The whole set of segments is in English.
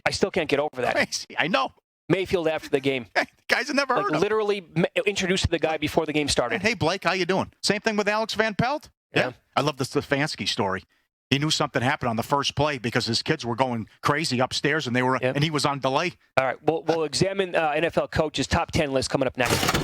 I still can't get over that. Crazy. I know. Mayfield after the game. Hey, guys have never heard of him. Literally introduced the guy before the game started. Hey, Blake, how you doing? Same thing with Alex Van Pelt. Yeah. I love the Stefanski story. He knew something happened on the first play because his kids were going crazy upstairs, and and he was on delay. All right, we'll examine NFL coaches' top 10 list coming up next.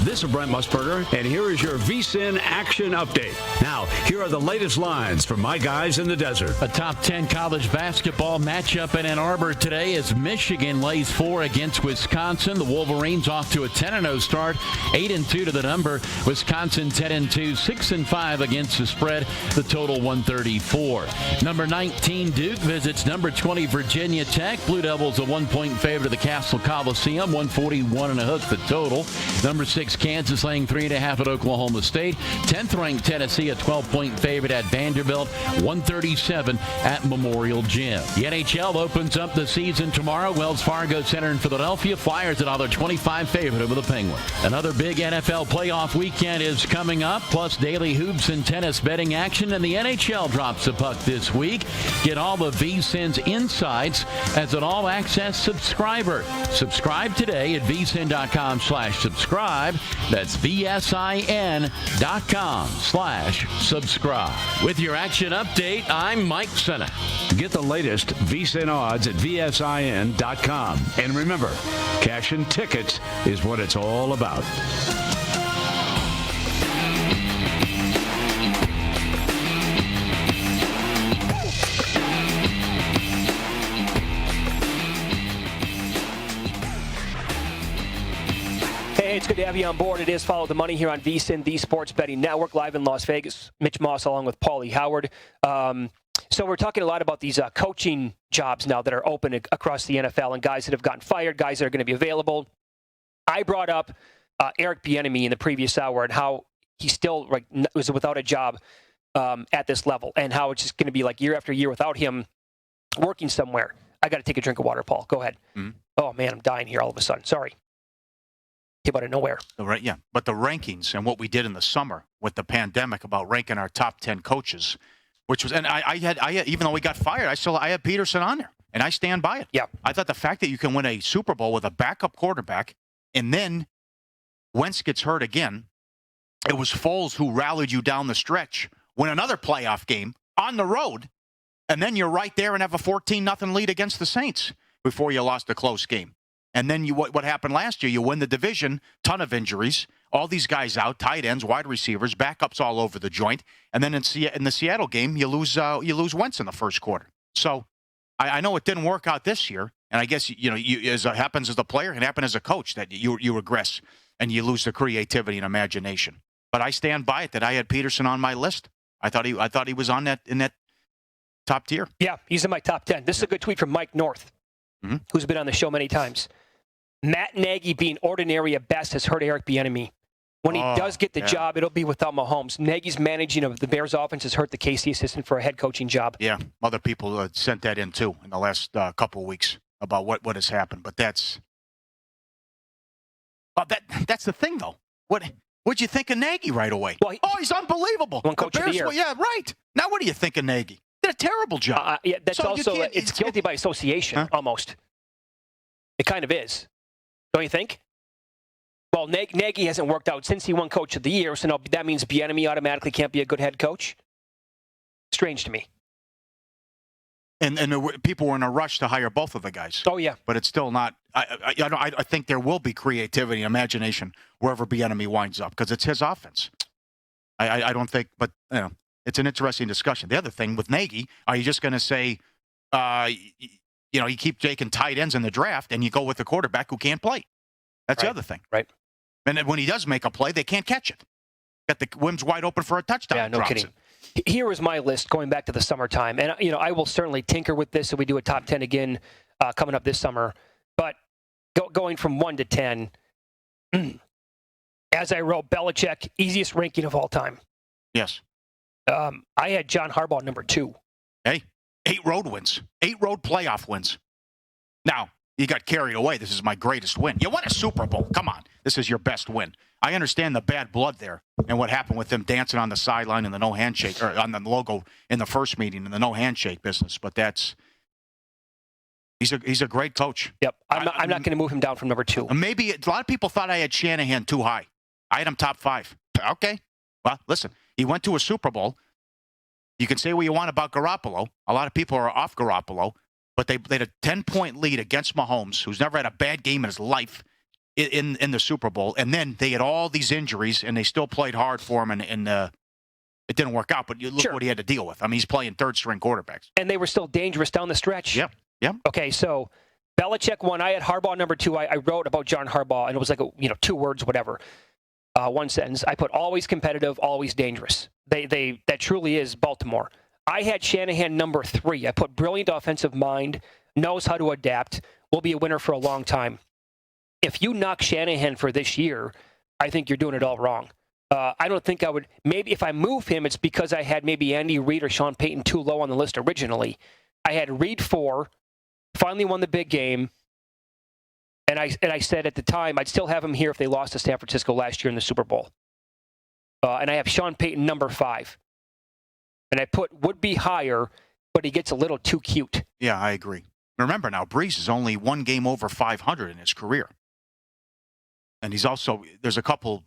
This is Brent Musburger, and here is your VSiN action update. Now, here are the latest lines from my guys in the desert. A top 10 college basketball matchup in Ann Arbor today as Michigan lays 4 against Wisconsin. The Wolverines off to a 10-0 start, 8-2 to the number. Wisconsin 10-2, 6-5 against the spread. The total 134. Number 19 Duke visits number 20 Virginia Tech. Blue Devils a 1-point favorite of the Castle Coliseum, 141.5 the total. Number 6 Kansas laying 3.5 at Oklahoma State. 10th ranked Tennessee a 12-point favorite at Vanderbilt, 137 at Memorial Gym. The NHL opens up the season tomorrow. Wells Fargo Center in Philadelphia. Flyers at $1.25 favorite over the Penguins. Another big NFL playoff weekend is coming up, plus daily hoops and tennis betting action, and the NHL drops a puck this week. Get all the VSiN's insights as an all-access subscriber. Subscribe today at vsin.com/subscribe. That's VSIN.com/subscribe. With your action update, I'm Mike Senna. Get the latest VSiN odds at VSIN.com. And remember, cash and tickets is what it's all about. Hey, it's good to have you on board. It is Follow the Money here on VSiN, the Sports Betting Network, live in Las Vegas. Mitch Moss along with Paulie Howard. So we're talking a lot about these coaching jobs now that are open across the NFL and guys that have gotten fired, guys that are going to be available. I brought up Eric Bieniemy in the previous hour and how he still was without a job at this level and how it's just going to be like year after year without him working somewhere. I got to take a drink of water, Paul. Go ahead. Mm-hmm. Oh, man, I'm dying here all of a sudden. Sorry. Came out of nowhere. Right, yeah. But the rankings and what we did in the summer with the pandemic about ranking our top 10 coaches, which was, and I had even though we got fired, I had Peterson on there, and I stand by it. Yeah. I thought the fact that you can win a Super Bowl with a backup quarterback, and then Wentz gets hurt again, it was Foles who rallied you down the stretch, win another playoff game on the road, and then you're right there and have a 14-0 lead against the Saints before you lost a close game. And then what happened last year? You win the division, ton of injuries, all these guys out, tight ends, wide receivers, backups all over the joint. And then in the Seattle game, you lose Wentz in the first quarter. So I know it didn't work out this year, and I guess as it happens as a player, it can happen as a coach that you regress and you lose the creativity and imagination. But I stand by it that I had Peterson on my list. I thought he was on in that top tier. Yeah, he's in my top 10. This is a good tweet from Mike North, who's been on the show many times. Matt Nagy being ordinary at best has hurt Eric Bieniemy. When he does get the job, it'll be without Mahomes. Nagy's managing of the Bears offense has hurt the KC assistant for a head coaching job. Yeah, other people sent that in, too, in the last couple of weeks about what has happened. But that's the thing, though. What'd you think of Nagy right away? Well, he's unbelievable. One coach of the year. Yeah, right. Now what do you think of Nagy? Did a terrible job. Yeah, that's so also, it's guilty by association, almost. It kind of is. Don't you think? Well, Nagy hasn't worked out since he won Coach of the Year, so that means Bieniemy automatically can't be a good head coach? Strange to me. And people were in a rush to hire both of the guys. Oh, yeah. But it's still not. I think there will be creativity and imagination wherever Bieniemy winds up because it's his offense. I don't think, but it's an interesting discussion. The other thing with Nagy, are you just going to say, you keep taking tight ends in the draft and you go with the quarterback who can't play? That's the other thing. Right. And then when he does make a play, they can't catch it. Got the whims wide open for a touchdown. Yeah, no kidding. Here is my list going back to the summertime. And, I will certainly tinker with this if we do a top 10 again coming up this summer. But going from 1 to 10, as I wrote, Belichick, easiest ranking of all time. Yes. I had John Harbaugh number 2. Hey, 8 road wins. 8 road playoff wins. Now, you got carried away. This is my greatest win. You won a Super Bowl. Come on. This is your best win. I understand the bad blood there and what happened with them dancing on the sideline and the no handshake, or on the logo in the first meeting and the no handshake business. But He's a great coach. Yep. I'm not going to move him down from number 2. Maybe a lot of people thought I had Shanahan too high. I had him top 5. Okay. Well, listen, he went to a Super Bowl. You can say what you want about Garoppolo. A lot of people are off Garoppolo, but they had a 10-point lead against Mahomes, who's never had a bad game in his life in the Super Bowl. And then they had all these injuries, and they still played hard for him, and it didn't work out. But you look what he had to deal with. I mean, he's playing third-string quarterbacks. And they were still dangerous down the stretch. Yep. Okay, so Belichick 1. I had Harbaugh number 2. I wrote about John Harbaugh, and it was like 2 words, whatever. One sentence. I put always competitive, always dangerous. That truly is Baltimore. I had Shanahan number 3. I put brilliant offensive mind, knows how to adapt, will be a winner for a long time. If you knock Shanahan for this year, I think you're doing it all wrong. I don't think I would. Maybe if I move him, it's because I had maybe Andy Reid or Sean Payton too low on the list originally. I had Reid 4, finally won the big game. And I said at the time, I'd still have him here if they lost to San Francisco last year in the Super Bowl. And I have Sean Payton number 5. And I put would be higher, but he gets a little too cute. Yeah, I agree. Remember now, Breeze is only 1 game over 500 in his career. And there's a couple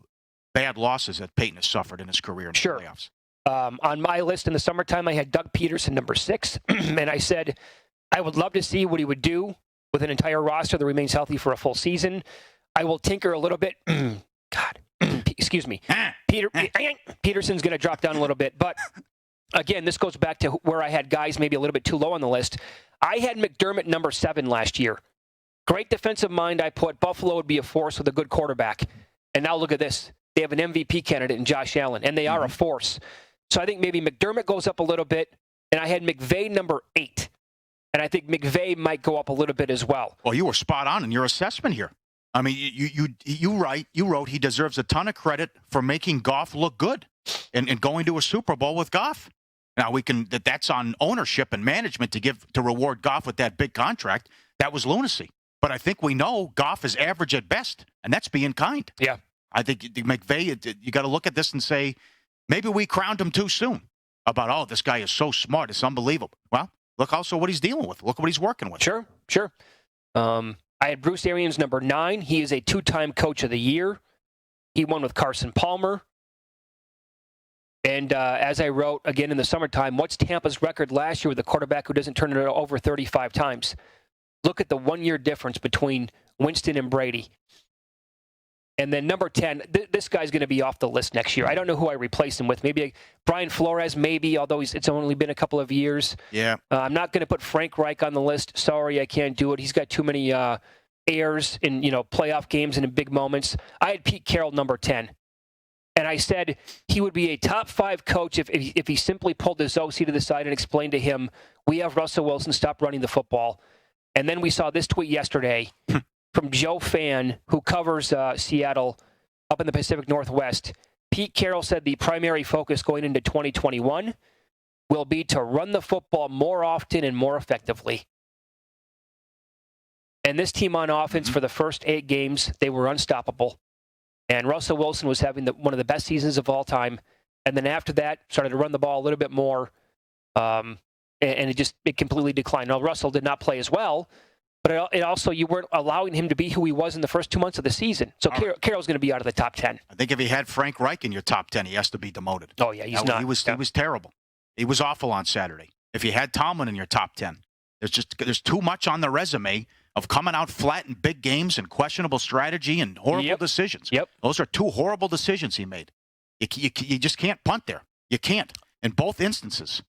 bad losses that Payton has suffered in his career in the playoffs. On my list in the summertime, I had Doug Peterson number 6. And I said I would love to see what he would do with an entire roster that remains healthy for a full season. I will tinker a little bit. God, excuse me. Peterson's going to drop down a little bit. But, again, this goes back to where I had guys maybe a little bit too low on the list. I had McDermott number 7 last year. Great defensive mind. I put Buffalo would be a force with a good quarterback. And now look at this. They have an MVP candidate in Josh Allen, and they are a force. So I think maybe McDermott goes up a little bit, and I had McVay number 8. And I think McVay might go up a little bit as well. Well, you were spot on in your assessment here. I mean, you wrote he deserves a ton of credit for making Goff look good and going to a Super Bowl with Goff. Now that's on ownership and management to reward Goff with that big contract. That was lunacy. But I think we know Goff is average at best, and that's being kind. Yeah. I think McVay, you got to look at this and say, maybe we crowned him too soon about, this guy is so smart. It's unbelievable. Well, look also what he's dealing with. Look what he's working with. Sure. I had Bruce Arians number 9. He is a 2-time Coach of the Year. He won with Carson Palmer. And as I wrote again in the summertime, what's Tampa's record last year with a quarterback who doesn't turn it over 35 times? Look at the 1-year difference between Winston and Brady. And then number 10, this guy's going to be off the list next year. I don't know who I replace him with. Maybe Brian Flores, although it's only been a couple of years. Yeah. I'm not going to put Frank Reich on the list. Sorry, I can't do it. He's got too many errors in playoff games and in big moments. I had Pete Carroll number 10. And I said he would be a top 5 coach if he simply pulled his OC to the side and explained to him, we have Russell Wilson, stop running the football. And then we saw this tweet yesterday from Joe Fan, who covers Seattle up in the Pacific Northwest. Pete Carroll said the primary focus going into 2021 will be to run the football more often and more effectively. And this team on offense for the first 8 games, they were unstoppable. And Russell Wilson was having one of the best seasons of all time. And then after that, started to run the ball a little bit more. And it completely declined. Now, Russell did not play as well, but it also, you weren't allowing him to be who he was in the first 2 months of the season. So Carroll's going to be out of the top 10. I think if he had Frank Reich in your top 10, he has to be demoted. Oh, yeah, he's not. He was terrible. He was awful on Saturday. If you had Tomlin in your top 10, there's too much on the resume of coming out flat in big games and questionable strategy and horrible decisions. Yep. Those are 2 horrible decisions he made. You just can't punt there. You can't. In both instances.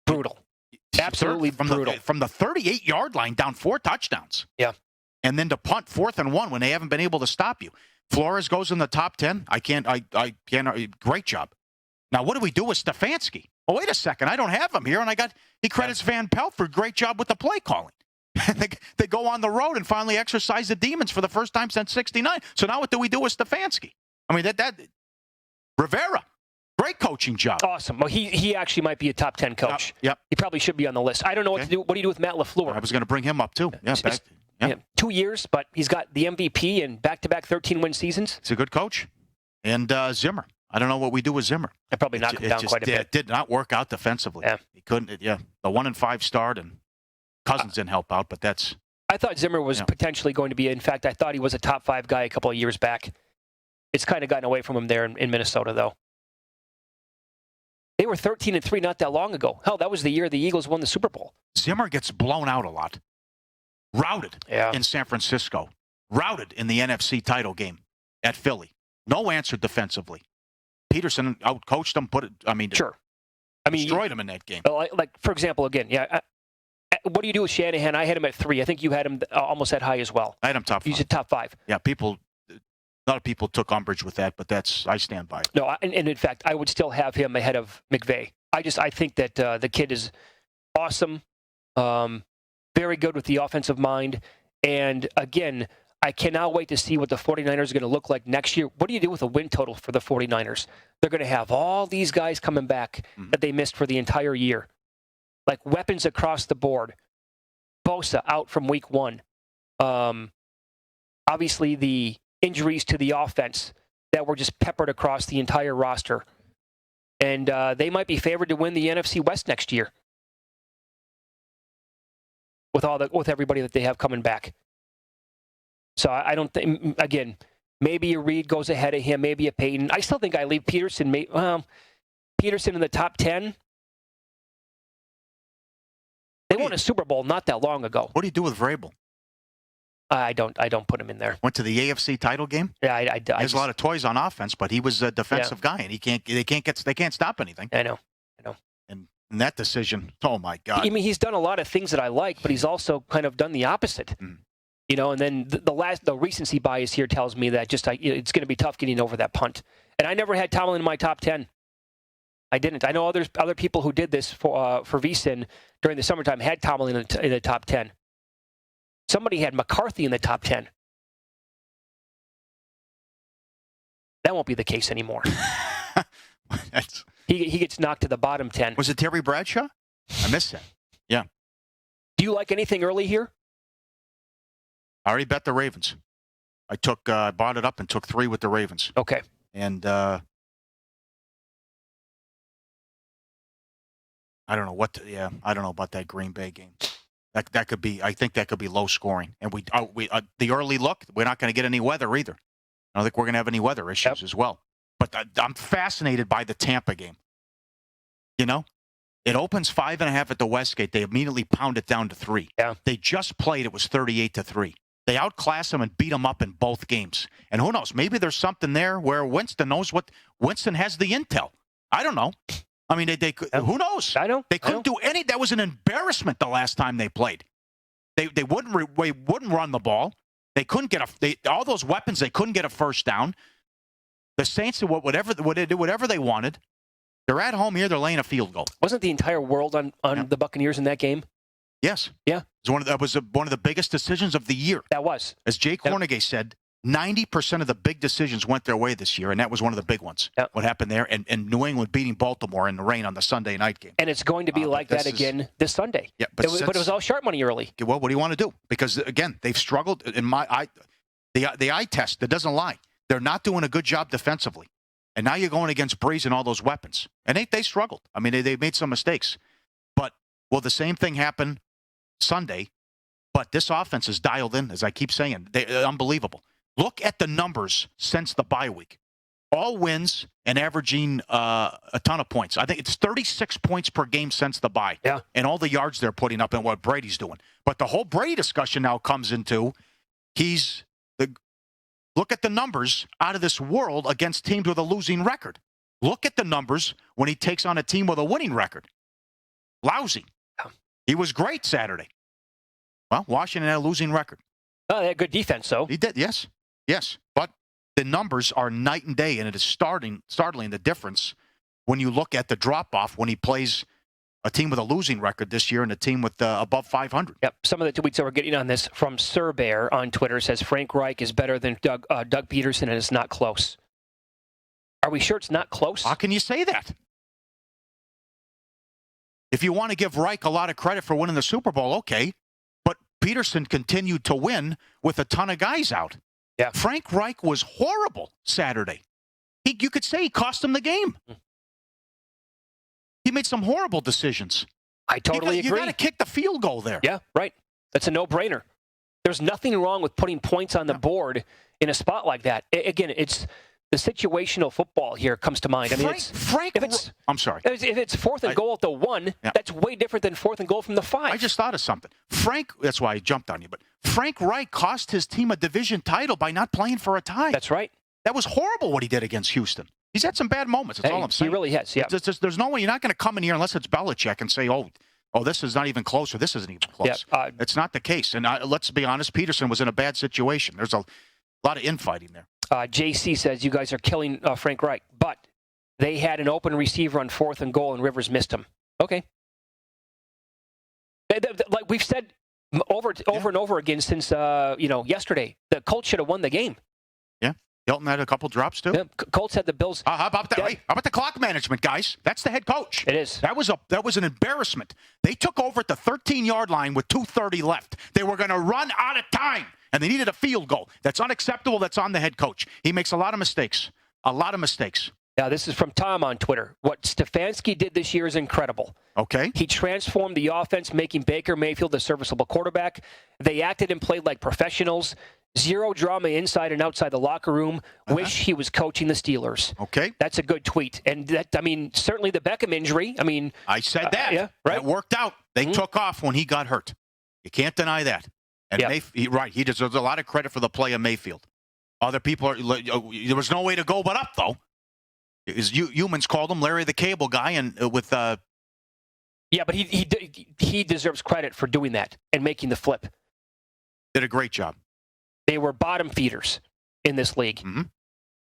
Brutal. Absolutely brutal. From the 38-yard line down 4 touchdowns. Yeah. And then to punt 4th and 1 when they haven't been able to stop you. Flores goes in the top 10. I can't. Great job. Now, what do we do with Stefanski? Oh, wait a second. I don't have him here. And he credits Van Pelt for great job with the play calling. They go on the road and finally exercise the demons for the first time since '69. So now what do we do with Stefanski? I mean, that Rivera. Great coaching job. Awesome. Well, he actually might be a top 10 coach. Yep. He probably should be on the list. I don't know what to do. What do you do with Matt LaFleur? I was going to bring him up, too. Yeah, 2 years, but he's got the MVP and back-to-back 13-win seasons. He's a good coach. And Zimmer. I don't know what we do with Zimmer. I probably knock him down quite a bit. It did not work out defensively. Yeah. He couldn't. The 1-5 start, and Cousins didn't help out, but that's... I thought Zimmer was potentially going to be. In fact, I thought he was a top 5 guy a couple of years back. It's kind of gotten away from him there in Minnesota, though. They were 13-3 not that long ago. Hell, that was the year the Eagles won the Super Bowl. Zimmer gets blown out a lot. Routed in San Francisco. Routed in the NFC title game at Philly. No answer defensively. Peterson outcoached him. Sure. Destroyed him in that game. Like for example, again, what do you do with Shanahan? I had him at 3. I think you had him almost that high as well. I had him top 5. You said top 5. Yeah, a lot of people took umbrage with that, but I stand by it. No, and in fact, I would still have him ahead of McVay. I think that the kid is awesome, very good with the offensive mind, and again, I cannot wait to see what the 49ers are going to look like next year. What do you do with a win total for the 49ers? They're going to have all these guys coming back that they missed for the entire year. Like weapons across the board. Bosa out from week 1. Obviously, the injuries to the offense that were just peppered across the entire roster. And they might be favored to win the NFC West next year with everybody that they have coming back. So I don't think, again, maybe a Reed goes ahead of him, maybe a Peyton. I still think I leave Peterson in the top 10. They won a Super Bowl not that long ago. What do you do with Vrabel? I don't put him in there. Went to the AFC title game. Yeah, There's a lot of toys on offense, but he was a defensive guy, and they can't stop anything. I know. And that decision, oh my God! I mean, he's done a lot of things that I like, but he's also kind of done the opposite. And then the recency bias here tells me that it's going to be tough getting over that punt. And I never had Tomlin in my top 10. I didn't. I know other people who did this for VSiN during the summertime had Tomlin in the top 10. Somebody had McCarthy in the top 10. That won't be the case anymore. He gets knocked to the bottom 10. Was it Terry Bradshaw? I missed that. Yeah. Do you like anything early here? I already bet the Ravens. I bought it up and took 3 with the Ravens. Okay. And I don't know I don't know about that Green Bay game. That could be. I think that could be low scoring. And the early look, we're not going to get any weather either. I don't think we're going to have any weather issues as well. But I'm fascinated by the Tampa game. It opens 5.5 at the Westgate. They immediately pound it down to 3. Yeah. They just played. It was 38-3. They outclassed them and beat them up in both games. And who knows? Maybe there's something there where Winston has the intel. I don't know. I mean, they could, who knows? I know. They couldn't do any. That was an embarrassment the last time they played. They wouldn't run the ball. They couldn't get all those weapons. They couldn't get a first down. The Saints did whatever they wanted. They're at home here. They're laying a field goal. Wasn't the entire world on the Buccaneers in that game? Yes. Yeah. That was one of the biggest decisions of the year. That was. As Jay Kornegay said, 90% of the big decisions went their way this year, and that was one of the big ones. Yep. What happened there, and New England beating Baltimore in the rain on the Sunday night game. And it's going to be like that again this Sunday. Yeah, but it was all sharp money early. Well, what do you want to do? Because, again, they've struggled. In my eye, the eye test, that doesn't lie. They're not doing a good job defensively. And now you're going against Breeze and all those weapons. And they struggled. I mean, they made some mistakes. But will the same thing happen Sunday? But this offense is dialed in, as I keep saying. They're unbelievable. Look at the numbers since the bye week. All wins and averaging a ton of points. I think it's 36 points per game since the bye. Yeah. And all the yards they're putting up and what Brady's doing. But the whole Brady discussion now comes into look at the numbers out of this world against teams with a losing record. Look at the numbers when he takes on a team with a winning record. Lousy. Yeah. He was great Saturday. Well, Washington had a losing record. Oh, they had good defense, though. He did, yes. Yes. But the numbers are night and day, and it is startling the difference when you look at the drop-off when he plays a team with a losing record this year and a team with above 500. Yep. Some of the tweets that we're getting on this from Sir Bear on Twitter says Frank Reich is better than Doug Peterson, and it's not close. Are we sure it's not close? How can you say that? If you want to give Reich a lot of credit for winning the Super Bowl, okay. But Peterson continued to win with a ton of guys out. Yeah. Frank Reich was horrible Saturday. You could say he cost him the game. He made some horrible decisions. I totally agree. You got to kick the field goal there. Yeah, right. That's a no-brainer. There's nothing wrong with putting points on the board in a spot like that. Again, it's the situational football here comes to mind. I mean, I'm sorry. If it's 4th and goal at the 1, that's way different than 4th and goal from the 5. I just thought of something. That's why I jumped on you, but Frank Reich cost his team a division title by not playing for a tie. That's right. That was horrible what he did against Houston. He's had some bad moments. That's all I'm saying. He really has, yeah. There's no way you're not going to come in here unless it's Belichick and say, oh, this is not even close, or this isn't even close. Yeah, it's not the case. And let's be honest, Peterson was in a bad situation. There's a lot of infighting there. JC says you guys are killing Frank Reich, but they had an open receiver on 4th and goal, and Rivers missed him. Okay. Like we've said over and over again since yesterday, the Colts should have won the game. Yeah. Hilton had a couple drops too. Yeah, Colts had the Bills. How about that? How about the clock management, guys? That's the head coach. It is. That was an embarrassment. They took over at the 13-yard line with 2:30 left. They were going to run out of time, and they needed a field goal. That's unacceptable. That's on the head coach. He makes a lot of mistakes. A lot of mistakes. Yeah, this is from Tom on Twitter. What Stefanski did this year is incredible. Okay. He transformed the offense, making Baker Mayfield a serviceable quarterback. They acted and played like professionals. Zero drama inside and outside the locker room. Wish he was coaching the Steelers. Okay. That's a good tweet. And certainly the Beckham injury. I said that. Yeah, right. That worked out. They took off when he got hurt. You can't deny that. And he deserves a lot of credit for the play of Mayfield. Other people there was no way to go but up, though. Humans called him Larry the Cable Guy, and with yeah, but he deserves credit for doing that and making the flip. Did a great job. They were bottom feeders in this league,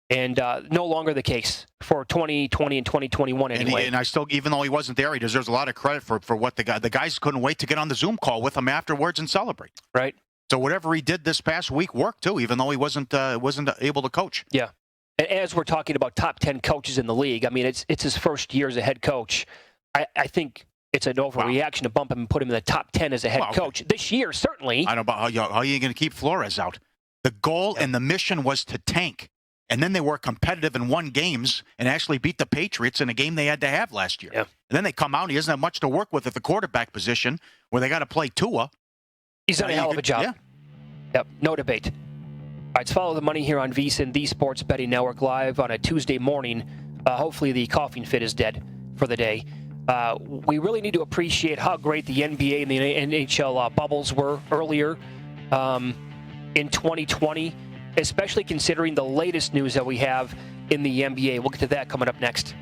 and no longer the case for 2020 and 2021 anyway. And I still, even though he wasn't there, he deserves a lot of credit for what the guys couldn't wait to get on the Zoom call with him afterwards and celebrate. Right. So whatever he did this past week worked too, even though he wasn't able to coach. Yeah. And as we're talking about top 10 coaches in the league, I mean, it's his first year as a head coach. I think it's an overreaction to bump him and put him in the top 10 as a head coach. This year, certainly. I don't know about how are you going to keep Flores out? The goal and the mission was to tank. And then they were competitive and won games and actually beat the Patriots in a game they had to have last year. Yeah. And then they come out and he doesn't have much to work with at the quarterback position where they got to play Tua. He's done a hell of a job. Yeah. Yep, no debate. All right, let's follow the money here on VSiN, the Sports Betting Network, live on a Tuesday morning. Hopefully the coughing fit is dead for the day. We really need to appreciate how great the NBA and the NHL bubbles were earlier in 2020, especially considering the latest news that we have in the NBA. We'll get to that coming up next.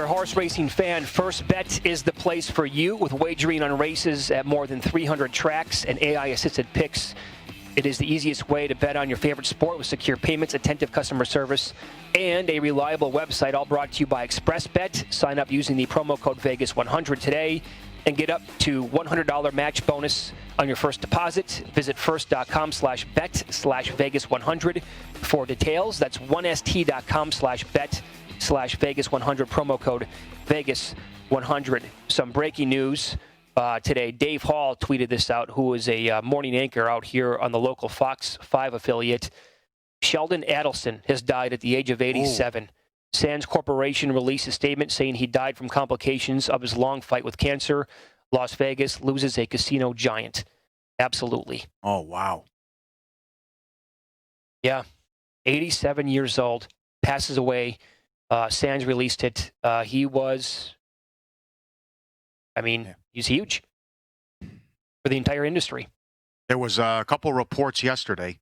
you're a horse racing fan, First Bet is the place for you. With wagering on races at more than 300 tracks and AI-assisted picks, it is the easiest way to bet on your favorite sport with secure payments, attentive customer service, and a reliable website, all brought to you by ExpressBet. Sign up using the promo code Vegas100 today and get up to $100 match bonus on your first deposit. Visit first.com/bet/Vegas100 for details. That's 1st.com/bet/Vegas100, promo code Vegas100. Some breaking news today. Dave Hall tweeted this out, who is a morning anchor out here on the local Fox 5 affiliate. Sheldon Adelson has died at the age of 87. Ooh. Sands Corporation released a statement saying he died from complications of his long fight with cancer. Las Vegas loses a casino giant. Absolutely. Oh, wow. Yeah. 87 years old. Passes away. Sands released it. He was, he's huge for the entire industry. There was a couple reports yesterday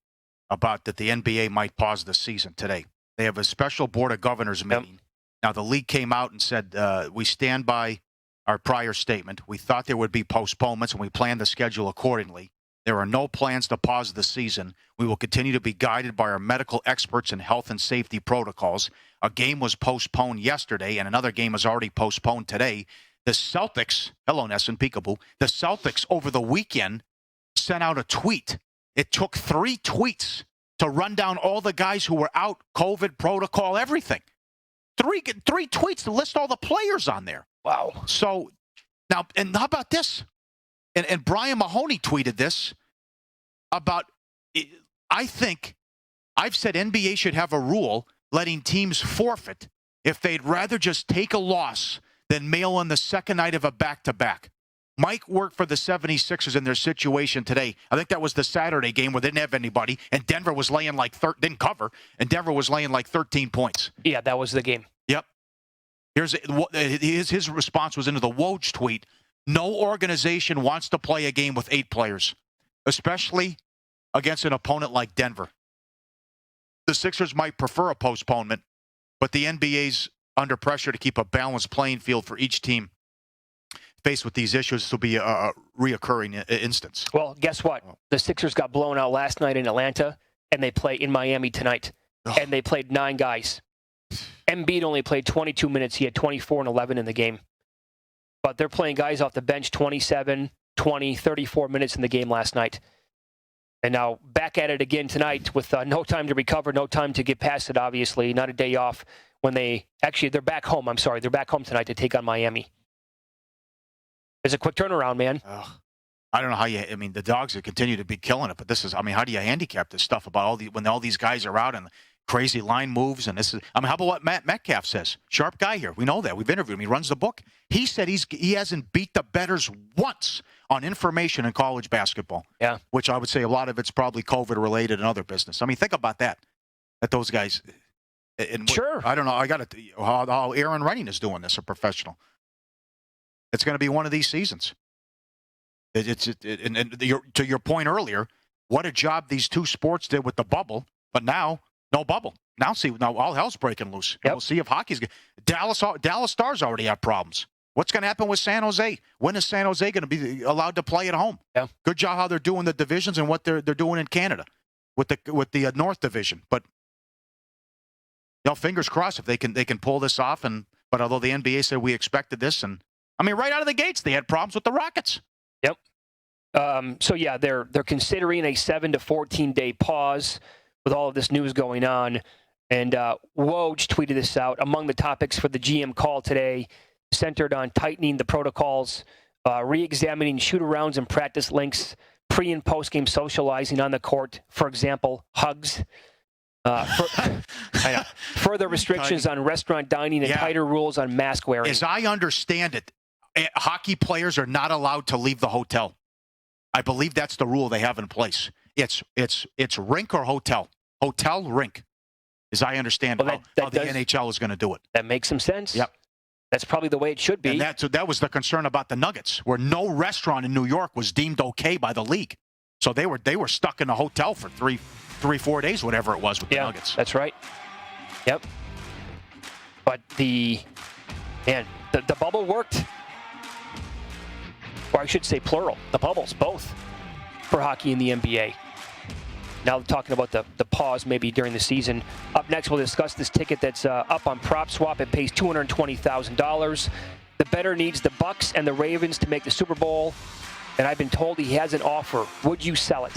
about that the NBA might pause the season today. They have a special board of governors meeting. Yep. Now, the league came out and said, we stand by our prior statement. We thought there would be postponements, and we planned the schedule accordingly. There are no plans to pause the season. We will continue to be guided by our medical experts and health and safety protocols. A game was postponed yesterday, and another game is already postponed today. The Celtics, hello, Ness and Peekaboo, the Celtics over the weekend sent out a tweet. It took 3 tweets to run down all the guys who were out, COVID protocol, everything. Three tweets to list all the players on there. Wow. So now, and how about this? And Brian Mahoney tweeted this about, I think, I've said NBA should have a rule letting teams forfeit if they'd rather just take a loss than mail in the second night of a back-to-back. Mike worked for the 76ers in their situation today. I think that was the Saturday game where they didn't have anybody, and Denver was laying didn't cover, and Denver was laying 13 points. Yeah, that was the game. Yep. His response was into the Woj tweet. No organization wants to play a game with 8 players, especially against an opponent like Denver. The Sixers might prefer a postponement, but the NBA's under pressure to keep a balanced playing field for each team faced with these issues. This will be a reoccurring instance. Well, guess what? The Sixers got blown out last night in Atlanta, and they play in Miami tonight. And they played 9 guys. Embiid only played 22 minutes. He had 24 and 11 in the game. But they're playing guys off the bench 27, 20, 34 minutes in the game last night. And now back at it again tonight with no time to recover, no time to get past it, obviously. Not a day off when they're back home. I'm sorry. They're back home tonight to take on Miami. It's a quick turnaround, man. I don't know how the Dogs have continued to be killing it, but this is, how do you handicap this stuff about when all these guys are out and crazy line moves? And this is, how about what Matt Metcalf says? Sharp guy here. We know that. We've interviewed him. He runs the book. He said he hasn't beat the bettors once on information in college basketball. Yeah. Which I would say a lot of it's probably COVID related and other business. Think about that. That those guys. Sure. I don't know. I got to how Aaron Running is doing this, a professional. It's going to be one of these seasons. To your point earlier, what a job these 2 sports did with the bubble, but now no bubble. Now all hell's breaking loose. Yep. We'll see if hockey's good. Dallas Stars already have problems. What's going to happen with San Jose? When is San Jose going to be allowed to play at home? Yeah. Good job how they're doing the divisions and what they're doing in Canada with the North Division. But fingers crossed if they can pull this off. But although the NBA said we expected this, and right out of the gates they had problems with the Rockets. Yep. So yeah, they're considering a 7 to 14 day pause with all of this news going on. And Woj tweeted this out. Among the topics for the GM call today, centered on tightening the protocols, re-examining shoot-arounds and practice links, pre- and post-game socializing on the court, for example, hugs. Further restrictions on restaurant dining and tighter rules on mask wearing. As I understand it, hockey players are not allowed to leave the hotel. I believe that's the rule they have in place. It's rink or hotel. Hotel, rink, as I understand how the NHL is going to do it. That makes some sense. Yep. That's probably the way it should be. And that was the concern about the Nuggets, where no restaurant in New York was deemed okay by the league. So they were stuck in a hotel for 4 days, whatever it was with the Nuggets. That's right. Yep. But And the bubble worked. Or I should say plural. The bubbles, both, for hockey in the NBA. Now talking about the pause maybe during the season. Up next, we'll discuss this ticket that's up on PropSwap. It pays $220,000. The bettor needs the Bucks and the Ravens to make the Super Bowl. And I've been told he has an offer. Would you sell it?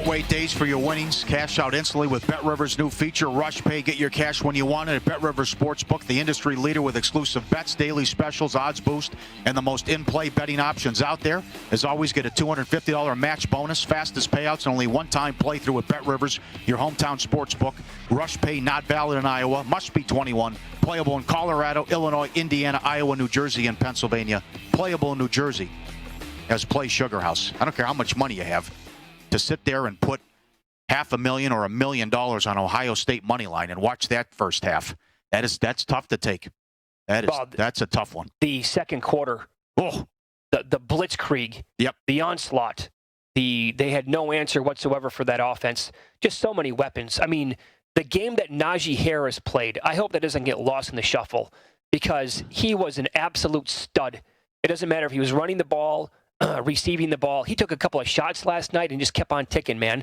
Wait days for your winnings. Cash out instantly with BetRivers' new feature, Rush Pay. Get your cash when you want it at BetRivers Sportsbook, the industry leader with exclusive bets, daily specials, odds boost, and the most in-play betting options out there. As always, get a $250 match bonus, fastest payouts, and only one-time playthrough at BetRivers, your hometown sportsbook. Rush Pay not valid in Iowa. Must be 21. Playable in Colorado, Illinois, Indiana, Iowa, New Jersey, and Pennsylvania. Playable in New Jersey as Play Sugar House. I don't care how much money you have. To sit there and put $500,000 or $1 million on Ohio State money line and watch that first half, that's tough to take. That's a tough one. The second quarter, the blitzkrieg, the onslaught, they had no answer whatsoever for that offense. Just so many weapons. I mean, the game that Najee Harris played, I hope that doesn't get lost in the shuffle because he was an absolute stud. It doesn't matter if he was running the ball, receiving the ball. He took a couple of shots last night and just kept on ticking, man.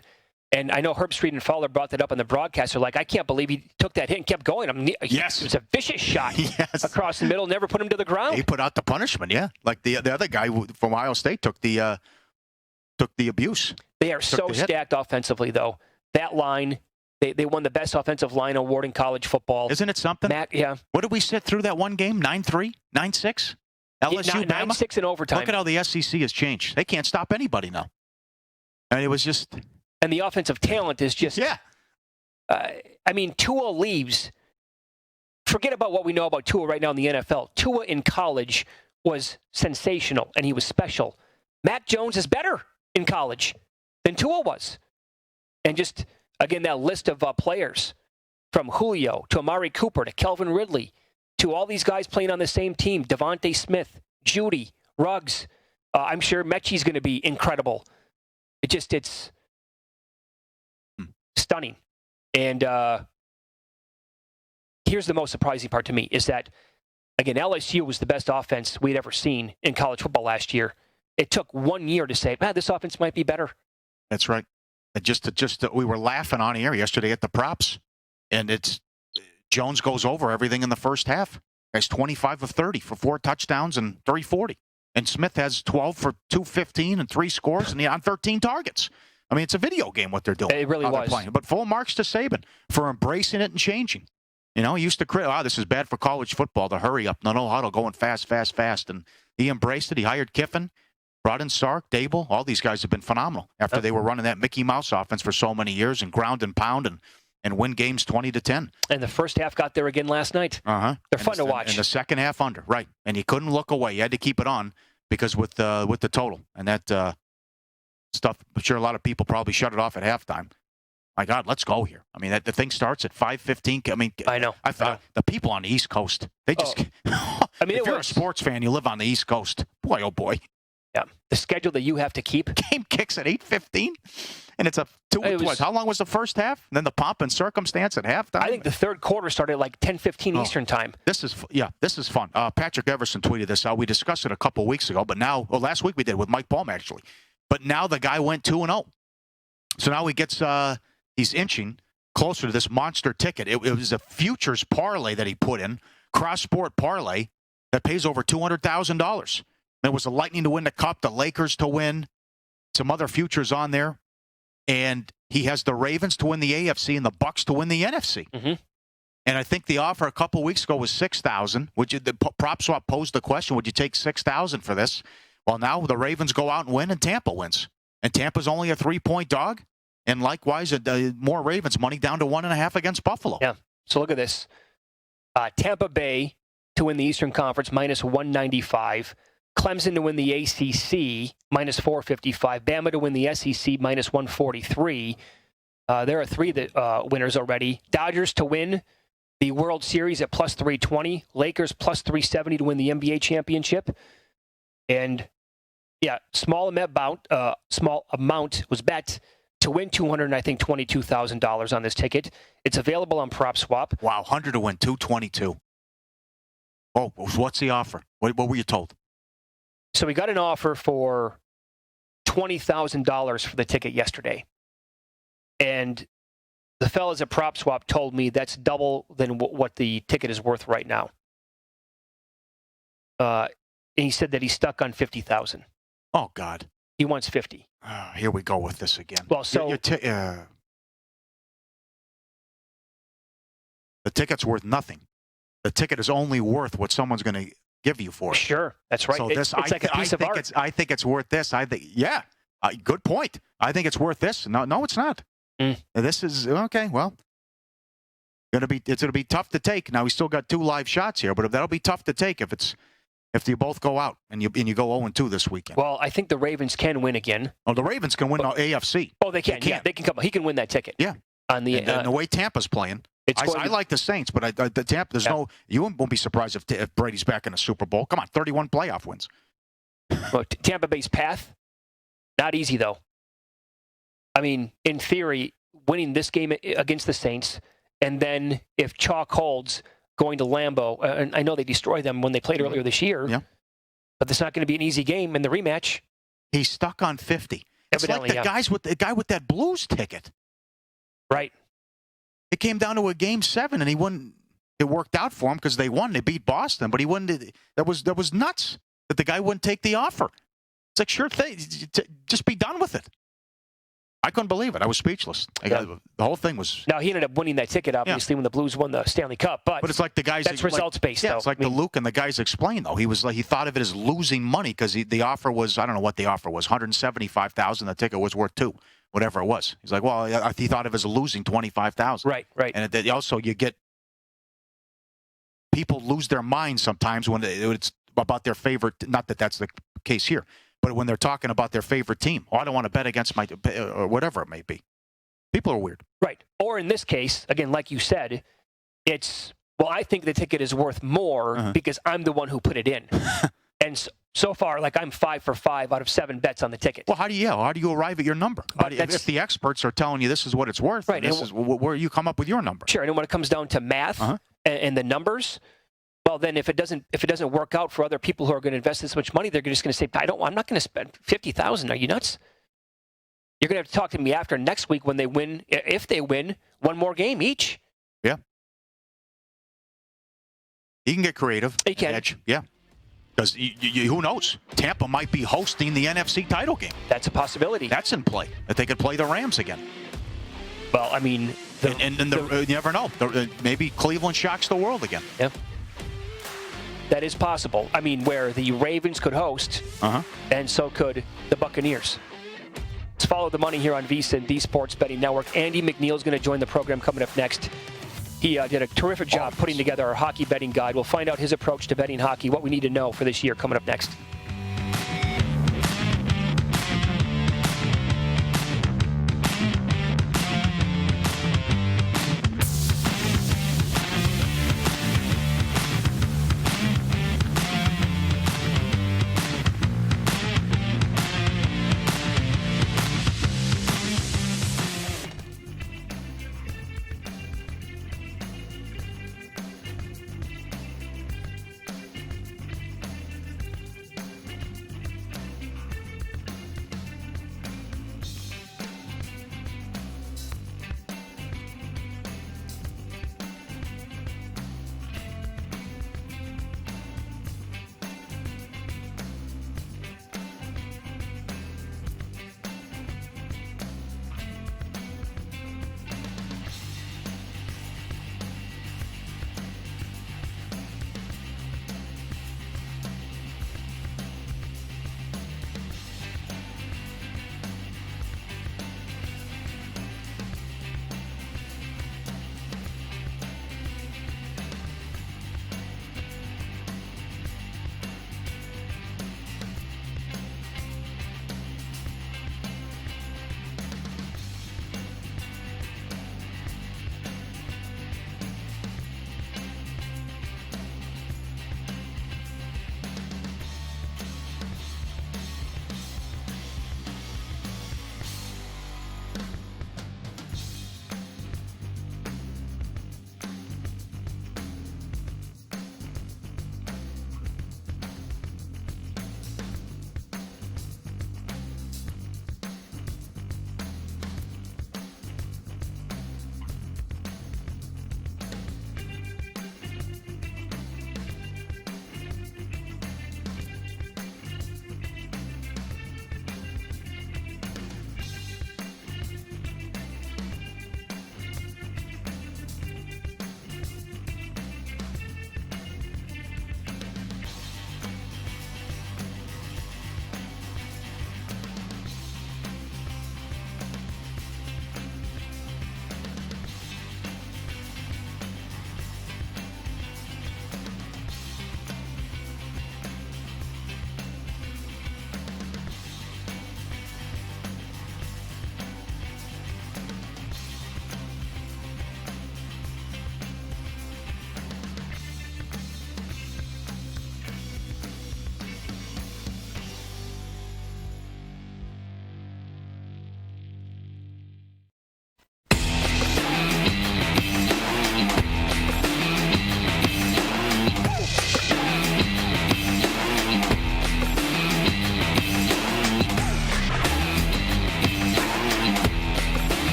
And I know Herb Street and Fowler brought that up on the broadcast. They're like, I can't believe he took that hit and kept going. Yes. It was a vicious shot Yes. across the middle, never put him to the ground. He put out the punishment, yeah. Like the other guy from Ohio State took the abuse. They are so stacked offensively, though. That line, they won the best offensive line award in college football. Isn't it something? Yeah. What did we sit through that one game? 9-3? 9-6? LSU, 9-6 in overtime. Look at how the SEC has changed. They can't stop anybody now. And it was just... And the offensive talent is just... Yeah. I mean, Tua leaves. Forget about what we know about Tua right now in the NFL. Tua in college was sensational, and he was special. Mac Jones is better in college than Tua was. And just, again, that list of players, from Julio to Amari Cooper to Kelvin Ridley to all these guys playing on the same team, Devontae Smith, Judy, Ruggs. I'm sure Mechie's going to be incredible. It's stunning. And here's the most surprising part to me is that, again, LSU was the best offense we'd ever seen in college football last year. It took 1 year to say, this offense might be better. That's right. We were laughing on air yesterday at the props, and it's Jones goes over everything in the first half. Has 25 of 30 for 4 touchdowns and 340. And Smith has 12 for 215 and 3 scores and on 13 targets. I mean, it's a video game what they're doing. It really was. Playing. But full marks to Saban for embracing it and changing. You know, he used to this is bad for college football, the hurry up, no huddle, going fast. And he embraced it. He hired Kiffin, brought in Sark, Dable. All these guys have been phenomenal after they were running that Mickey Mouse offense for so many years and ground and pound and win games 20-10. And the first half got there again last night. Uh-huh. They're fun to watch. And the second half under, right. And you couldn't look away. You had to keep it on because with the total. And that stuff, I'm sure a lot of people probably shut it off at halftime. My God, let's go here. I mean, the thing starts at 5:15. I mean, I know. I thought the people on the East Coast, they just... I mean, if you're a sports fan, you live on the East Coast. Boy, oh boy. Yeah, the schedule that you have to keep. Game kicks at 8:15, and it's how long was the first half? And then the pomp and circumstance at halftime. I think the third quarter started at like 10:15 Eastern time. This is fun. Patrick Everson tweeted this out. We discussed it a couple weeks ago, but now, last week we did with Mike Palm actually. But now the guy went 2-0, so now he gets he's inching closer to this monster ticket. It was a futures parlay that he put in, cross-sport parlay that pays over $200,000. There was the Lightning to win the Cup, the Lakers to win, some other futures on there. And he has the Ravens to win the AFC and the Bucks to win the NFC. Mm-hmm. And I think the offer a couple weeks ago was $6,000. The prop swap posed the question, would you take $6,000 for this? Well, now the Ravens go out and win, and Tampa wins. And Tampa's only a 3-point dog. And likewise, more Ravens money down to 1.5 against Buffalo. Yeah. So look at this. Tampa Bay to win the Eastern Conference, minus 195. Clemson to win the ACC, minus 455. Bama to win the SEC, minus 143. There are 3 winners already. Dodgers to win the World Series at plus 320. Lakers plus 370 to win the NBA championship. And, small amount was bet to win $222,000 on this ticket. It's available on PropSwap. Wow, 100 to win, 222. Oh, what's the offer? What were you told? So we got an offer for $20,000 for the ticket yesterday. And the fellas at PropSwap told me that's double than what the ticket is worth right now. And he said that he's stuck on $50,000. Oh, God. He wants 50. Here we go with this again. Well, so... the ticket's worth nothing. The ticket is only worth what someone's going to give you for it. Sure, that's right. So it's like a piece of art. I think it's worth this. Good point. I think it's worth this. No, it's not. This is okay. Well, it's gonna be tough to take. Now we still got 2 live shots here, but that'll be tough to take if you both go out and you go 0-2 this weekend. Well, I think the Ravens can win again. Oh, the Ravens can win the AFC. Oh, they can. Yeah, they can come. He can win that ticket. Yeah. On the way Tampa's playing. I like the Saints, but the Tampa. You won't be surprised if Brady's back in a Super Bowl. Come on, 31 playoff wins. Well, Tampa Bay's path, not easy though. I mean, in theory, winning this game against the Saints, and then if chalk holds, going to Lambeau, and I know they destroyed them when they played earlier this year. Yeah. But it's not going to be an easy game in the rematch. He's stuck on 50. It's Evidently, like the guy with that Blues ticket. Right. It came down to a Game 7, and he wouldn't. It worked out for him because they won. They beat Boston, but he wouldn't. That was nuts that the guy wouldn't take the offer. It's like, sure thing, just be done with it. I couldn't believe it. I was speechless. The whole thing was. Now, he ended up winning that ticket, obviously, when the Blues won the Stanley Cup. But it's like the guys. That's results-based, yeah, though. It's like the Luke and the guys explained, though. He was like, he thought of it as losing money because the offer was, I don't know what the offer was, $175,000. The ticket was worth $2,000, whatever it was. He's like, well, he thought of it as losing $25,000. Right. And also, you get people lose their minds sometimes when it's about their favorite. Not that that's the case here, but when they're talking about their favorite team. Oh, I don't want to bet against my, or whatever it may be. People are weird. Right. Or in this case, again, like you said, it's, well, I think the ticket is worth more because I'm the one who put it in. And so far, like, I'm 5 for 5 out of 7 bets on the ticket. Well, how do you arrive at your number? If the experts are telling you this is what it's worth, right, this is where you come up with your number. Sure. And when it comes down to math and the numbers, well, then if it doesn't work out for other people who are going to invest this much money, they're just going to say, I'm not going to spend $50,000. Are you nuts? You're going to have to talk to me after next week when they win, if they win, one more game each. Yeah. He can get creative. He can. Edge. Yeah. Because who knows? Tampa might be hosting the NFC title game. That's a possibility. That's in play. That they could play the Rams again. Well, I mean. You never know. Maybe Cleveland shocks the world again. Yeah. That is possible. I mean, where the Ravens could host, and so could the Buccaneers. Let's follow the money here on VSiN, the Sports Betting Network. Andy Mcneil is going to join the program coming up next. He did a terrific job putting together our hockey betting guide. We'll find out his approach to betting hockey, what we need to know for this year, coming up next.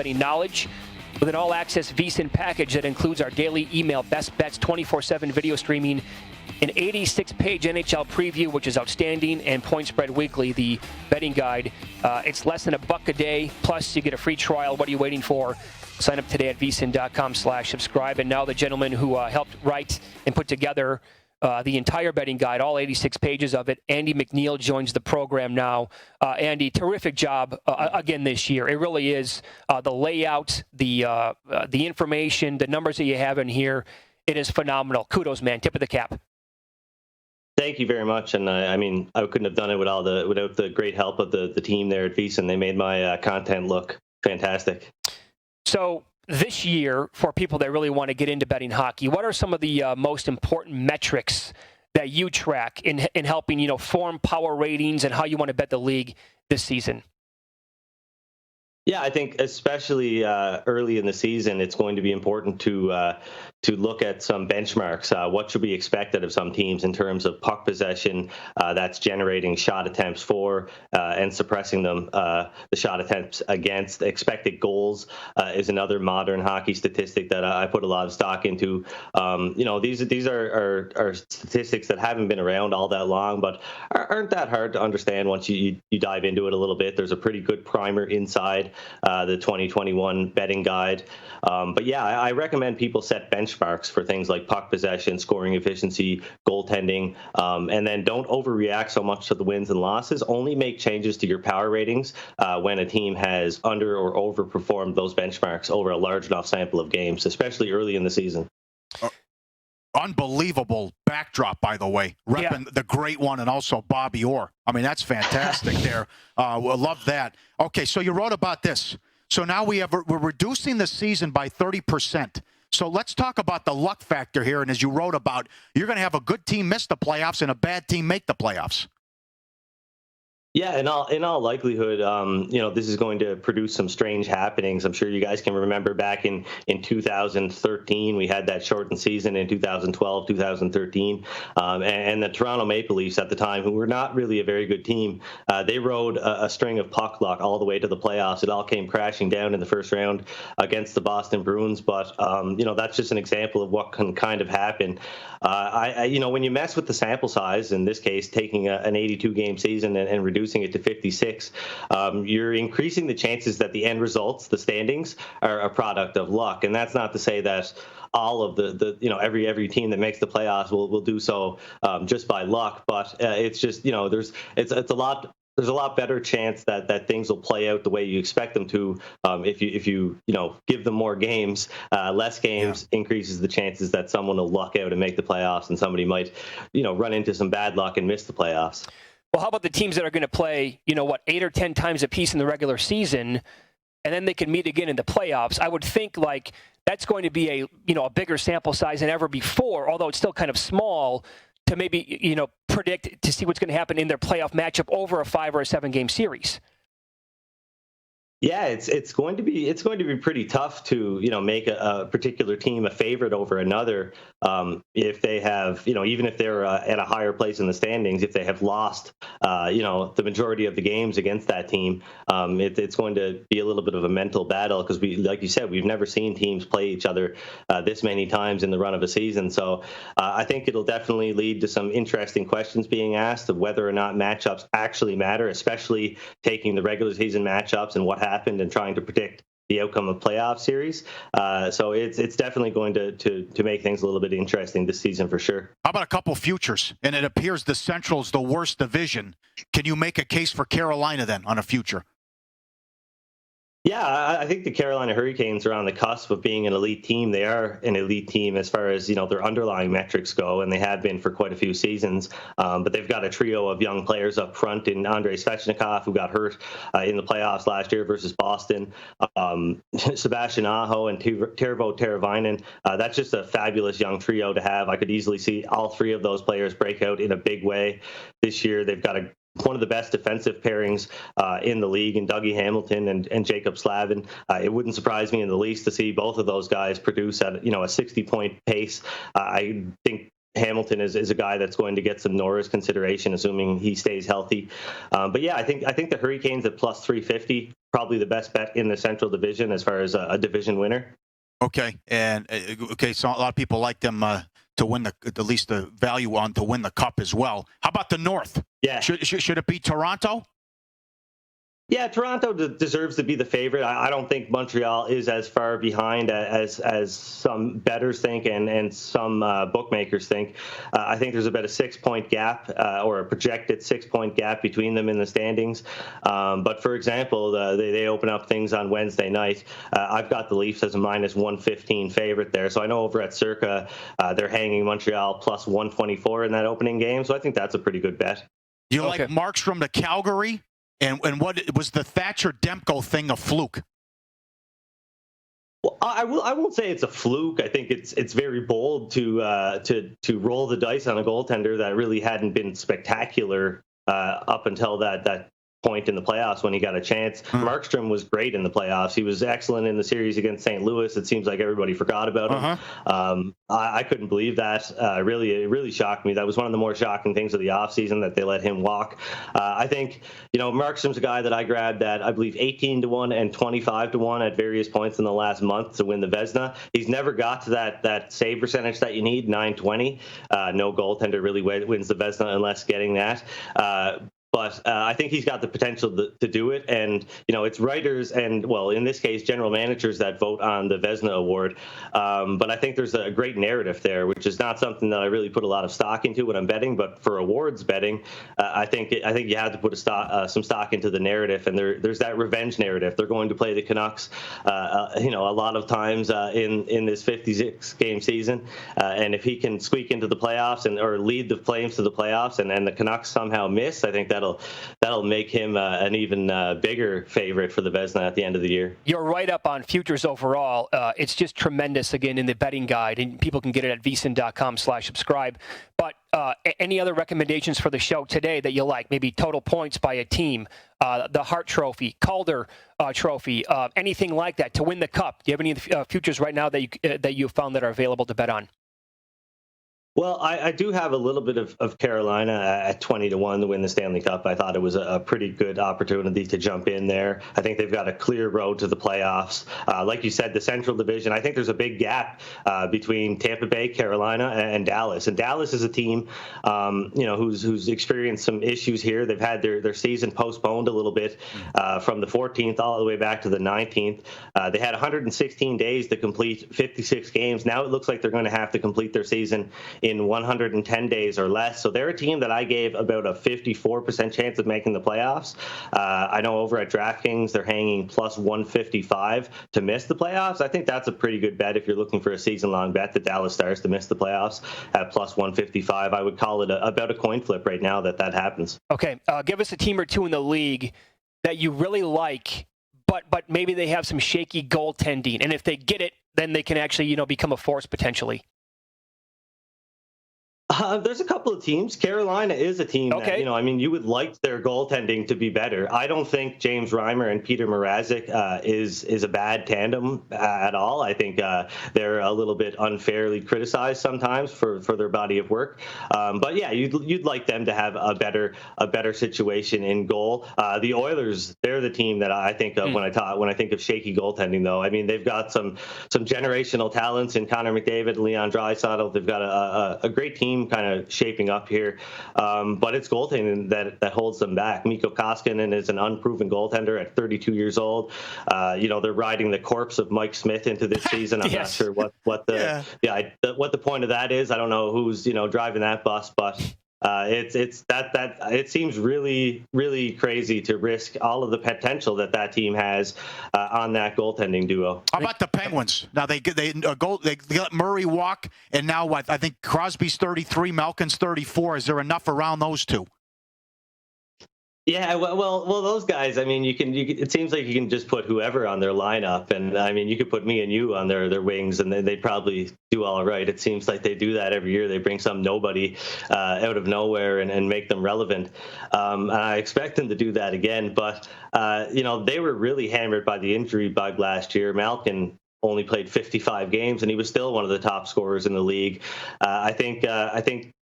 betting knowledge with an all-access VSiN package that includes our daily email best bets, 24/7 video streaming, an 86-page NHL preview, which is outstanding, and Point Spread Weekly, the betting guide. It's less than $1 a day, plus you get a free trial. What are you waiting for? Sign up today at vsin.com/subscribe. And now the gentleman who helped write and put together the entire betting guide, all 86 pages of it, Andy Mcneil, joins the program now. Andy, terrific job again this year. It really is the layout, the information, the numbers that you have in here. It is phenomenal. Kudos, man. Tip of the cap. Thank you very much. And I mean, I couldn't have done it without the great help of the team there at VSiN. They made my content look fantastic. So this year, for people that really want to get into betting hockey, what are some of the most important metrics that you track in helping, form power ratings and how you want to bet the league this season? Yeah, I think especially early in the season, it's going to be important to look at some benchmarks. What should we expect out of some teams in terms of puck possession that's generating shot attempts for and suppressing them? The shot attempts against. Expected goals is another modern hockey statistic that I put a lot of stock into. These are statistics that haven't been around all that long, but aren't that hard to understand once you dive into it a little bit. There's a pretty good primer inside the 2021 betting guide. But yeah, I recommend people set benchmarks for things like puck possession, scoring efficiency, goaltending, and then don't overreact so much to the wins and losses. Only make changes to your power ratings when a team has under or overperformed those benchmarks over a large enough sample of games, especially early in the season. Unbelievable backdrop, by the way. Repping the great one and also Bobby Orr. I mean, that's fantastic there. We'll love that. Okay, so you wrote about this. So now we're reducing the season by 30%. So let's talk about the luck factor here. And as you wrote about, you're going to have a good team miss the playoffs and a bad team make the playoffs. Yeah, in all likelihood, this is going to produce some strange happenings. I'm sure you guys can remember back in 2013, we had that shortened season in 2012, 2013, and the Toronto Maple Leafs at the time, who were not really a very good team, they rode a string of puck luck all the way to the playoffs. It all came crashing down in the first round against the Boston Bruins, but that's just an example of what can kind of happen. When you mess with the sample size, in this case, taking an 82-game season and reducing it to 56, you're increasing the chances that the end results, the standings, are a product of luck. And that's not to say that all of every team that makes the playoffs will do so just by luck, but it's just there's a lot better chance that things will play out the way you expect them to if you give them more games. Less games increases the chances that someone will luck out and make the playoffs, and somebody might run into some bad luck and miss the playoffs. Well, how about the teams that are going to play 8 or 10 times a piece in the regular season, and then they can meet again in the playoffs? I would think that's going to be a bigger sample size than ever before, although it's still kind of small, to maybe predict to see what's going to happen in their playoff matchup over a 5 or a 7 game series. Yeah, it's going to be pretty tough to make a particular team a favorite over another if they have even if they're at a higher place in the standings, if they have lost the majority of the games against that team. It's going to be a little bit of a mental battle because like you said, we've never seen teams play each other this many times in the run of a season. So I think it'll definitely lead to some interesting questions being asked of whether or not matchups actually matter, especially taking the regular season matchups and what happened and trying to predict the outcome of playoff series. So it's definitely going to make things a little bit interesting this season for sure. How about a couple futures? And it appears the Central's the worst division. Can you make a case for Carolina then on a future? Yeah, I think the Carolina Hurricanes are on the cusp of being an elite team. They are an elite team as far as their underlying metrics go, and they have been for quite a few seasons. But they've got a trio of young players up front in Andrei Svechnikov, who got hurt in the playoffs last year versus Boston. Sebastian Aho and Tervo Teravainen. That's just a fabulous young trio to have. I could easily see all three of those players break out in a big way this year. They've got one of the best defensive pairings in the league in Dougie Hamilton and Jacob Slavin. It wouldn't surprise me in the least to see both of those guys produce at a 60-point pace. I think Hamilton is a guy that's going to get some Norris consideration, assuming he stays healthy. But yeah, I think the Hurricanes at plus 350 probably the best bet in the Central Division as far as a division winner. Okay, and so a lot of people like them to win at least the value on to win the cup as well. How about the North? Yeah, Should it be Toronto? Yeah, Toronto deserves to be the favorite. I don't think Montreal is as far behind as some bettors think and some bookmakers think. I think there's about a 6-point gap or a projected 6-point gap between them in the standings. But for example, they open up things on Wednesday night. I've got the Leafs as a minus 115 favorite there. So I know over at Circa, they're hanging Montreal plus 124 in that opening game. So I think that's a pretty good bet. You like Markstrom to Calgary? And what was the Thatcher Demko thing a fluke? Well, I won't say it's a fluke. I think it's very bold to roll the dice on a goaltender that really hadn't been spectacular up until that point in the playoffs when he got a chance. Markstrom was great in the playoffs. He was excellent in the series against St. Louis. It seems like everybody forgot about him. I couldn't believe that. It really shocked me. That was one of the more shocking things of the offseason that they let him walk. I think, Markstrom's a guy that I grabbed at, I believe, 18-1 and 25-1 at various points in the last month to win the Vezina. He's never got to that save percentage that you need, 920. No goaltender really wins the Vezina unless getting that. But I think he's got the potential to do it. And, it's writers and, well, in this case, general managers that vote on the Vezina Award. But I think there's a great narrative there, which is not something that I really put a lot of stock into when I'm betting. But for awards betting, I think you have to put some stock into the narrative. And there's that revenge narrative. They're going to play the Canucks, a lot of times in this 56-game season. And if he can squeak into the playoffs or lead the Flames to the playoffs and the Canucks somehow miss, I think that'll make him an even bigger favorite for the Vezina at the end of the year. You're right up on futures overall. It's just tremendous, again, in the betting guide, and people can get it at vsin.com/subscribe. But any other recommendations for the show today that you like? Maybe total points by a team, the Hart Trophy, Calder Trophy, anything like that to win the Cup. Do you have any futures right now that you found that are available to bet on? Well, I do have a little bit of Carolina at 20-1 to win the Stanley Cup. I thought it was a pretty good opportunity to jump in there. I think they've got a clear road to the playoffs. Like you said, the Central Division, I think there's a big gap between Tampa Bay, Carolina, and Dallas. And Dallas is a team, who's experienced some issues here. They've had their season postponed a little bit from the 14th all the way back to the 19th. They had 116 days to complete 56 games. Now it looks like they're going to have to complete their season in 110 days or less. So they're a team that I gave about a 54% chance of making the playoffs. I know over at DraftKings, they're hanging plus 155 to miss the playoffs. I think that's a pretty good bet if you're looking for a season-long bet, the Dallas Stars to miss the playoffs at plus 155. I would call it about a coin flip right now that happens. Okay, give us a team or two in the league that you really like, but maybe they have some shaky goaltending. And if they get it, then they can actually, become a force potentially. There's a couple of teams. Carolina is a team that, you would like their goaltending to be better. I don't think James Reimer and Peter Mrazek is a bad tandem at all. I think they're a little bit unfairly criticized sometimes for their body of work. But yeah, you'd like them to have a better situation in goal. The Oilers, they're the team that I think of when I think of shaky goaltending, though. I mean, they've got some generational talents in Connor McDavid and Leon Draisaitl. They've got a great team kind of shaping up here, but it's goaltending that holds them back. Mikko Koskinen is an unproven goaltender at 32 years old. They're riding the corpse of Mike Smith into this season. I'm not sure what the point of that is. I don't know who's driving that bus, but it seems really, really crazy to risk all of the potential that team has on that goaltending duo. How about the Penguins? Now they let Murray walk, and now what? I think Crosby's 33, Malkin's 34. Is there enough around those two? Yeah, well, those guys. I mean, you can. It seems like you can just put whoever on their lineup, and I mean, you could put me and you on their wings, and they'd probably do all right. It seems like they do that every year. They bring some nobody out of nowhere and make them relevant. And I expect them to do that again. But they were really hammered by the injury bug last year. Malkin only played 55 games, and he was still one of the top scorers in the league. I think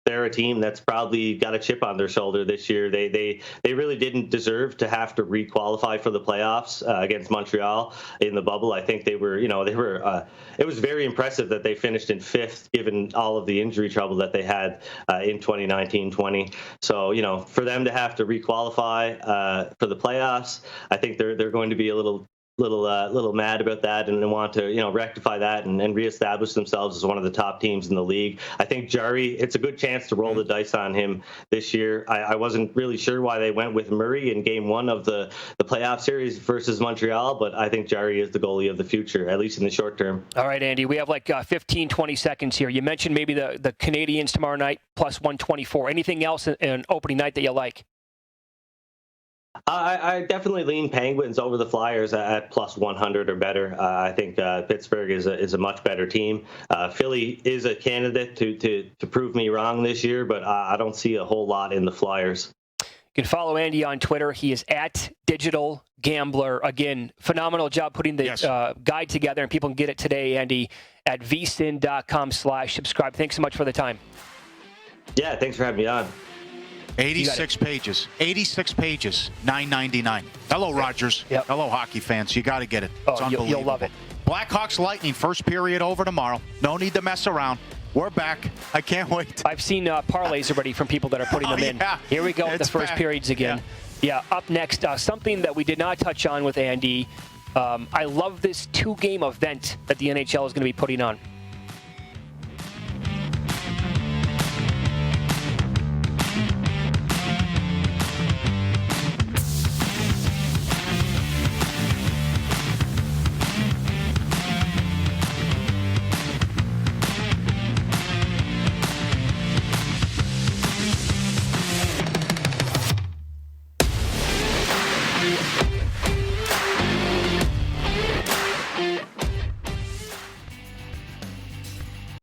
they're a team that's probably got a chip on their shoulder this year. They really didn't deserve to have to re-qualify for the playoffs against Montreal in the bubble. I think they were. It was very impressive that they finished in 5th, given all of the injury trouble that they had in 2019-20. So, for them to have to re-qualify for the playoffs, I think they're going to be a little mad about that, and they want to rectify that and reestablish themselves as one of the top teams in the league. I think Jarry, it's a good chance to roll the dice on him this year. I wasn't really sure why they went with Murray in game 1 of the playoff series versus Montreal, but I think Jarry is the goalie of the future, at least in the short term. All right, Andy, we have like 15, 20 seconds here. You mentioned maybe the Canadians tomorrow night plus 124. Anything else in opening night that you like? I definitely lean Penguins over the Flyers at plus 100 or better. I think Pittsburgh is a much better team. Philly is a candidate to prove me wrong this year, but I don't see a whole lot in the Flyers. You can follow Andy on Twitter. He is at Digital Gambler. Again, phenomenal job putting the guide together, and people can get it today, Andy, at vsin.com/subscribe. Thanks so much for the time. Yeah, thanks for having me on. 86 pages. 86 pages. $9.99. Hello, Rogers. Yep. Hello, hockey fans. You got to get it. It's unbelievable. You'll love it. Blackhawks Lightning, first period over tomorrow. No need to mess around. We're back. I can't wait. I've seen parlays already from people that are putting them in. Yeah. Here we go with the first back. periods again. Yeah, up next, something that we did not touch on with Andy. I love this 2-game event that the NHL is going to be putting on.